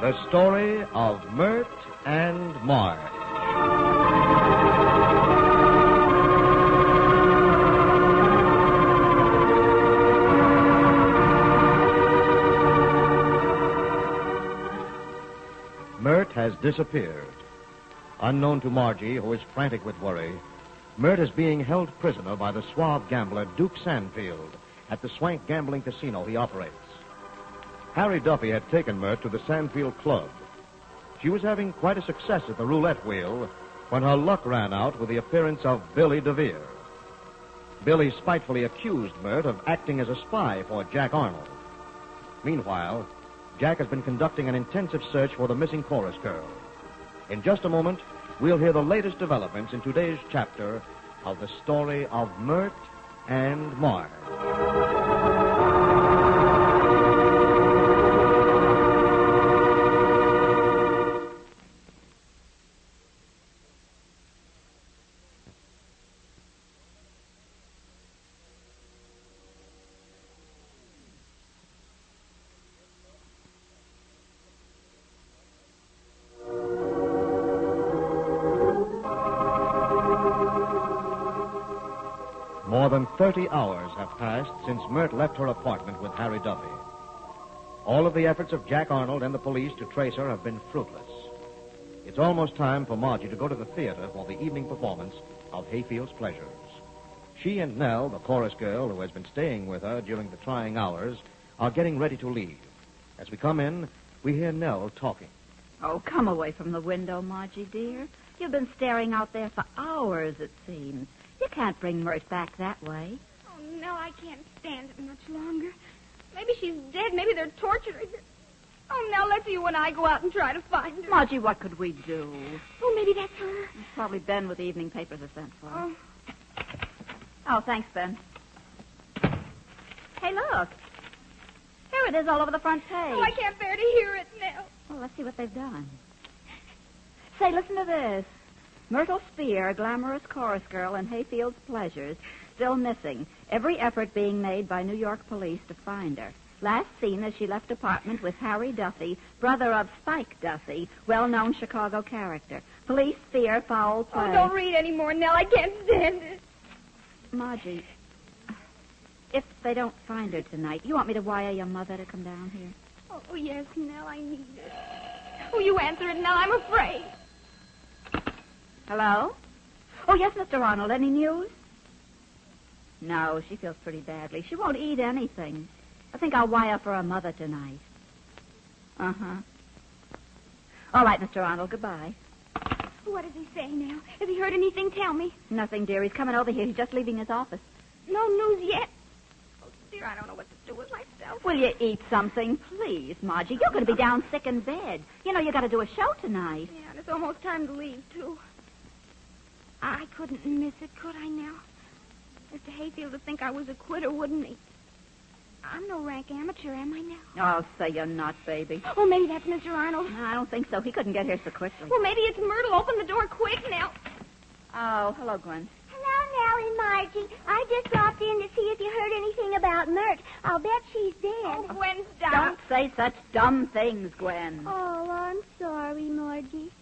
The story of Myrt and Marge. Myrt has disappeared. Unknown to Margie, who is frantic with worry, Myrt is being held prisoner by the suave gambler Duke Sandfield at the swank gambling casino he operates. Harry Duffy had taken Myrt to the Sandfield Club. She was having quite a success at the roulette wheel when her luck ran out with the appearance of Billy DeVere. Billy spitefully accused Myrt of acting as a spy for Jack Arnold. Meanwhile, Jack has been conducting an intensive search for the missing chorus girl. In just a moment, we'll hear the latest developments in today's chapter of the story of Myrt and Marge. More than 30 hours have passed since Myrt left her apartment with Harry Duffy. All of the efforts of Jack Arnold and the police to trace her have been fruitless. It's almost time for Margie to go to the theater for the evening performance of Hayfield's Pleasures. She and Nell, the chorus girl who has been staying with her during the trying hours, are getting ready to leave. As we come in, we hear Nell talking. Oh, come away from the window, Margie, dear. You've been staring out there for hours, it seems. You can't bring Myrt back that way. Oh, no, I can't stand it much longer. Maybe she's dead. Maybe they're torturing her. Oh, now let's you and I go out and try to find her. Margie, what could we do? Oh, maybe that's her. It's probably Ben with the evening papers are sent for. Oh. Oh, thanks, Ben. Hey, look. Here it is all over the front page. Oh, I can't bear to hear it now. Well, let's see what they've done. Say, listen to this. Myrtle Spear, a glamorous chorus girl in Hayfield's Pleasures, still missing. Every effort being made by New York police to find her. Last seen as she left apartment with Harry Duffy, brother of Spike Duffy, well-known Chicago character. Police fear foul play. Oh, don't read any more, Nell. I can't stand it. Margie, if they don't find her tonight, you want me to wire your mother to come down here? Oh, yes, Nell, I need it. Oh, you answer it, Nell. I'm afraid. Hello? Oh, yes, Mr. Arnold. Any news? No, she feels pretty badly. She won't eat anything. I think I'll wire for her mother tonight. Uh-huh. All right, Mr. Arnold. Goodbye. What does he say now? Has he heard anything? Tell me. Nothing, dear. He's coming over here. He's just leaving his office. No news yet? Oh, dear, I don't know what to do with myself. Will you eat something? Please, Margie. You're going to be down sick in bed. You know you got to do a show tonight. Yeah, and it's almost time to leave, too. I couldn't miss it, could I now? Mr. Hayfield would think I was a quitter, wouldn't he? I'm no rank amateur, am I now? Oh, say you're not, baby. Oh, maybe that's Mr. Arnold. No, I don't think so. He couldn't get here so quickly. Well, maybe it's Myrtle. Open the door quick now. Oh, hello, Gwen. Hello, Nell and Margie. I just dropped in to see if you heard anything about Myrt. I'll bet she's dead. Oh, Gwen, stop. Don't say such dumb things, Gwen. Oh, I'm sorry, Margie.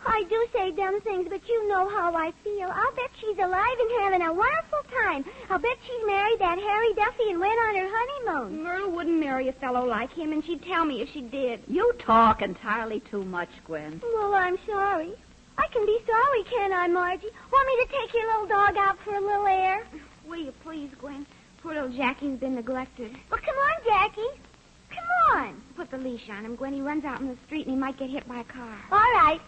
I do say dumb things, but you know how I feel. I'll bet she's alive and having a wonderful time. I'll bet she's married that Harry Duffy and went on her honeymoon. Myrtle wouldn't marry a fellow like him, and she'd tell me if she did. You talk entirely too much, Gwen. Well, I'm sorry. I can be sorry, can't I, Margie? Want me to take your little dog out for a little air? Will you please, Gwen? Poor little Jackie's been neglected. Well, come on, Jackie. Come on. Put the leash on him, Gwen. He runs out in the street, and he might get hit by a car. All right.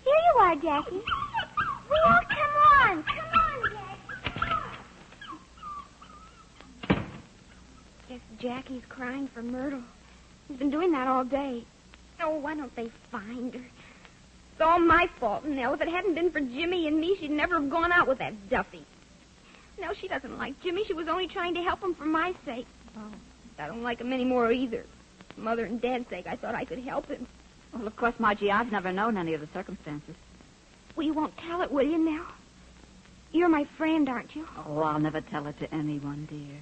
Here you are, Jackie. Well, come on. Come on, Jackie. Guess Jackie's crying for Myrtle. He's been doing that all day. Oh, why don't they find her? It's all my fault, Nell. If it hadn't been for Jimmy and me, she'd never have gone out with that Duffy. No, she doesn't like Jimmy. She was only trying to help him for my sake. Oh, I don't like him anymore either. For Mother and Dad's sake, I thought I could help him. Well, of course, Margie, I've never known any of the circumstances. Well, you won't tell it, will you, Nell? You're my friend, aren't you? Oh, I'll never tell it to anyone, dear.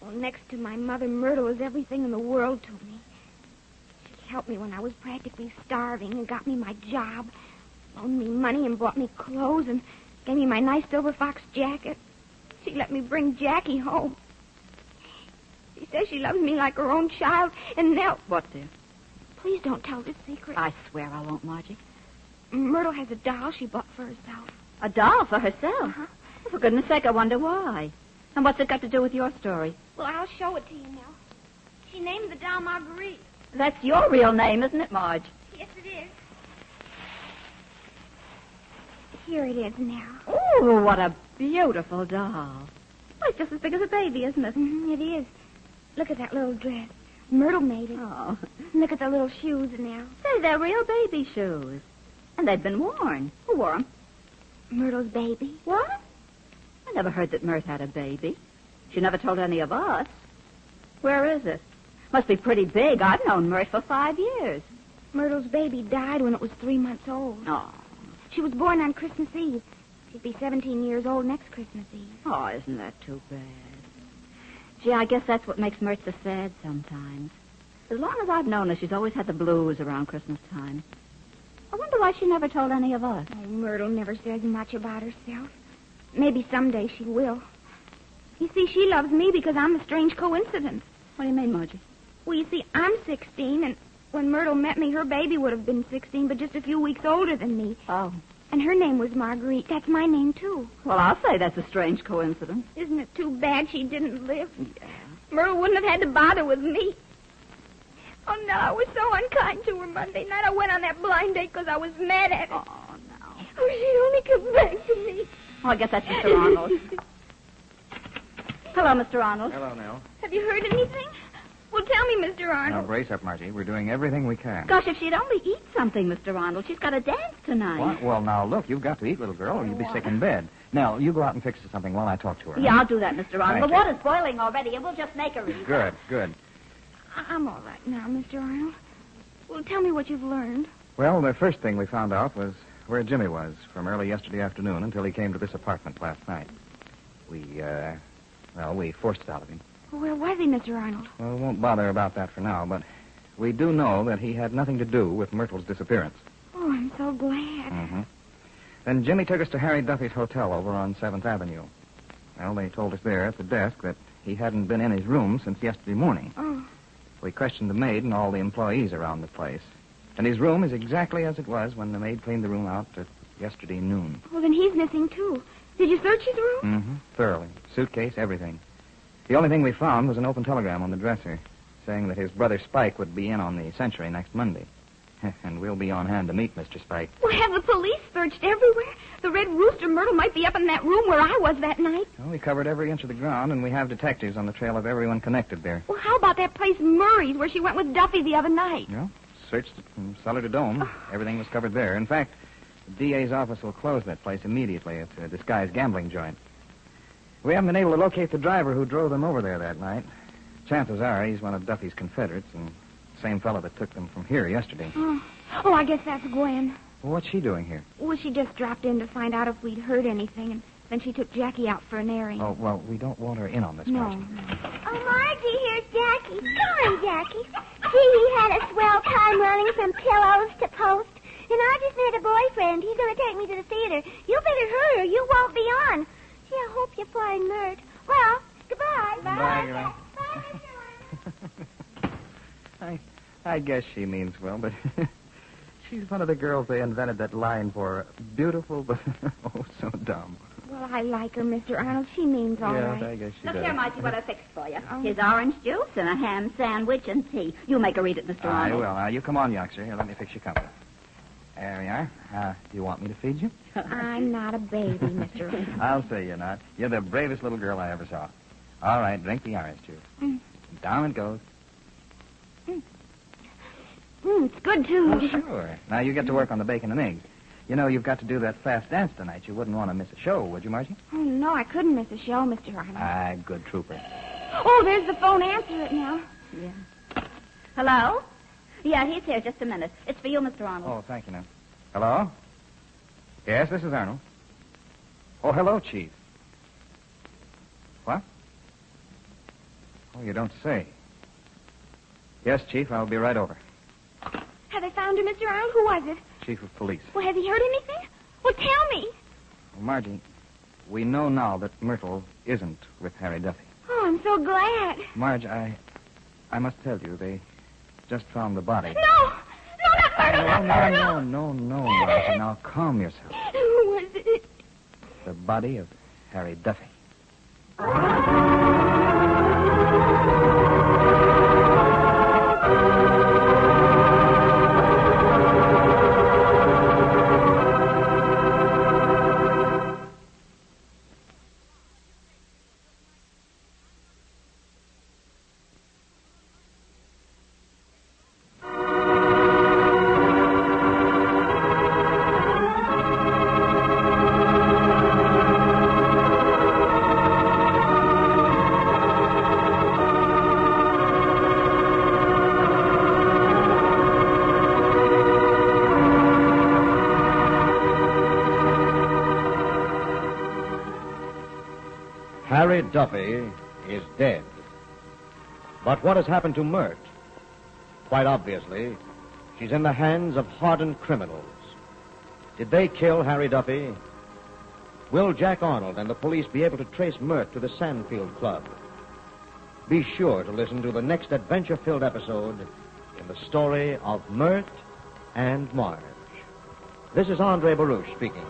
Well, next to my mother, Myrtle is everything in the world to me. helped me when I was practically starving and got me my job, loaned me money and bought me clothes and gave me my nice silver fox jacket. She let me bring Jackie home. She says she loves me like her own child, and now... What, dear? Please don't tell this secret. I swear I won't, Margie. Myrtle has a doll she bought for herself. A doll for herself? Uh-huh. For goodness sake, I wonder why. And what's it got to do with your story? Well, I'll show it to you now. She named the doll Marguerite. That's your real name, isn't it, Marge? Yes, it is. Here it is now. Oh, what a beautiful doll. Well, it's just as big as a baby, isn't it? Mm-hmm, it is. Look at that little dress. Myrtle made it. Oh. Look at the little shoes now. Say, they're real baby shoes. And they've been worn. Who wore them? Myrtle's baby. What? I never heard that Myrt had a baby. She never told any of us. Where is it? Must be pretty big. I've known Myrt for 5 years. Myrtle's baby died when it was 3 months old. Oh. She was born on Christmas Eve. She'd be 17 years old next Christmas Eve. Oh, isn't that too bad? Gee, I guess that's what makes Myrt so sad sometimes. As long as I've known her, she's always had the blues around Christmas time. I wonder why she never told any of us. Oh, Myrtle never says much about herself. Maybe someday she will. You see, she loves me because I'm a strange coincidence. What do you mean, Margie? Well, you see, I'm 16, and when Myrtle met me, her baby would have been 16, but just a few weeks older than me. Oh. And her name was Marguerite. That's my name, too. Well, I'll say that's a strange coincidence. Isn't it too bad she didn't live? Yeah. Myrtle wouldn't have had to bother with me. Oh, no, I was so unkind to her Monday night. I went on that blind date because I was mad at her. Oh, no. Oh, she'd only come back to me. Oh, I guess that's Mr. Arnold. Hello, Mr. Arnold. Hello, Nell. Have you heard anything? Well, tell me, Mr. Now, Arnold. brace up, Margie. We're doing everything we can. Gosh, if she'd only eat something, Mr. Arnold. She's got a dance tonight. What? Well, now, look, you've got to eat, little girl, or you'll be sick in bed. Nell, you go out and fix her something while I talk to her. Yeah, I'll do that, Mr. Arnold. Thank The you. water's boiling already, and we'll just make her eat. Good, good. I'm all right now, Mr. Arnold. Well, tell me what you've learned. Well, the first thing we found out was where Jimmy was from early yesterday afternoon until he came to this apartment last night. We forced it out of him. Well, where was he, Mr. Arnold? Well, we won't bother about that for now, but we do know that he had nothing to do with Myrtle's disappearance. Oh, I'm so glad. Mm-hmm. Then Jimmy took us to Harry Duffy's hotel over on 7th Avenue. Well, they told us there at the desk that he hadn't been in his room since yesterday morning. Oh. We questioned the maid and all the employees around the place. And his room is exactly as it was when the maid cleaned the room out at yesterday noon. Well, then he's missing, too. Did you search his room? Mm-hmm. Thoroughly. Suitcase, everything. The only thing we found was an open telegram on the dresser saying that his brother Spike would be in on the Century next Monday. And we'll be on hand to meet Mr. Spike. Well, have the police searched everywhere? The Red Rooster Myrtle might be up in that room where I was that night. Well, we covered every inch of the ground, and we have detectives on the trail of everyone connected there. Well, how about that place Murray's where she went with Duffy the other night? Yeah, searched it from cellar to dome. Everything was covered there. In fact, the DA's office will close that place immediately. It's a disguised gambling joint. We haven't been able to locate the driver who drove them over there that night. Chances are he's one of Duffy's Confederates and the same fellow that took them from here yesterday. Oh, I guess that's Gwen. Well, what's she doing here? Well, she just dropped in to find out if we'd heard anything, and then she took Jackie out for an airing. Oh, well, we don't want her in on this, No. Margie. Oh, Margie, here's Jackie. Come on, Jackie. See, he had a swell time running from pillows to post. And I just met a boyfriend. He's going to take me to the theater. You better hurry or you won't be on. Gee, I hope you find Myrt. Well, goodbye. Bye, Gwen. Bye, Mr. I guess she means well, but she's one of the girls they invented that line for. Beautiful, but oh, so dumb. Well, I like her, Mr. Arnold. She means all yeah, right. I guess she Look does. here, Margie, what I fixed for you. Oh. Here's orange juice and a ham sandwich and tea. You make her eat it, Mr. I Arnold. will. Now, you come on, youngster. Here, let me fix your company. There we are. Do you want me to feed you? I'm not a baby, Mr. Arnold. I'll say you're not. You're the bravest little girl I ever saw. All right, drink the orange juice. Mm. Down it goes. It's good, too. Oh, sure. Now, you get to work on the bacon and eggs. You know, you've got to do that fast dance tonight. You wouldn't want to miss a show, would you, Margie? Oh, no, I couldn't miss a show, Mr. Arnold. Ah, good trooper. Oh, there's the phone. Answer it now. Yeah. Hello? Yeah, he's here. Just a minute. It's for you, Mr. Arnold. Oh, thank you, now. Hello? Yes, this is Arnold. Oh, hello, Chief. What? Oh, you don't say. Yes, Chief, I'll be right over. they found her, Mr. Arnold. Who was it? Chief of Police. Well, has he heard anything? Well, tell me. Well, Margie, we know now that Myrtle isn't with Harry Duffy. Oh, I'm so glad. Marge, I must tell you, they just found the body. No! No, not Myrtle! No, Margie. Now, calm yourself. Who was it? The body of Harry Duffy. Harry Duffy is dead. But what has happened to Myrt? Quite obviously, she's in the hands of hardened criminals. Did they kill Harry Duffy? Will Jack Arnold and the police be able to trace Myrt to the Sandfield Club? Be sure to listen to the next adventure-filled episode in the story of Myrt and Marge. This is Andre Baruch speaking.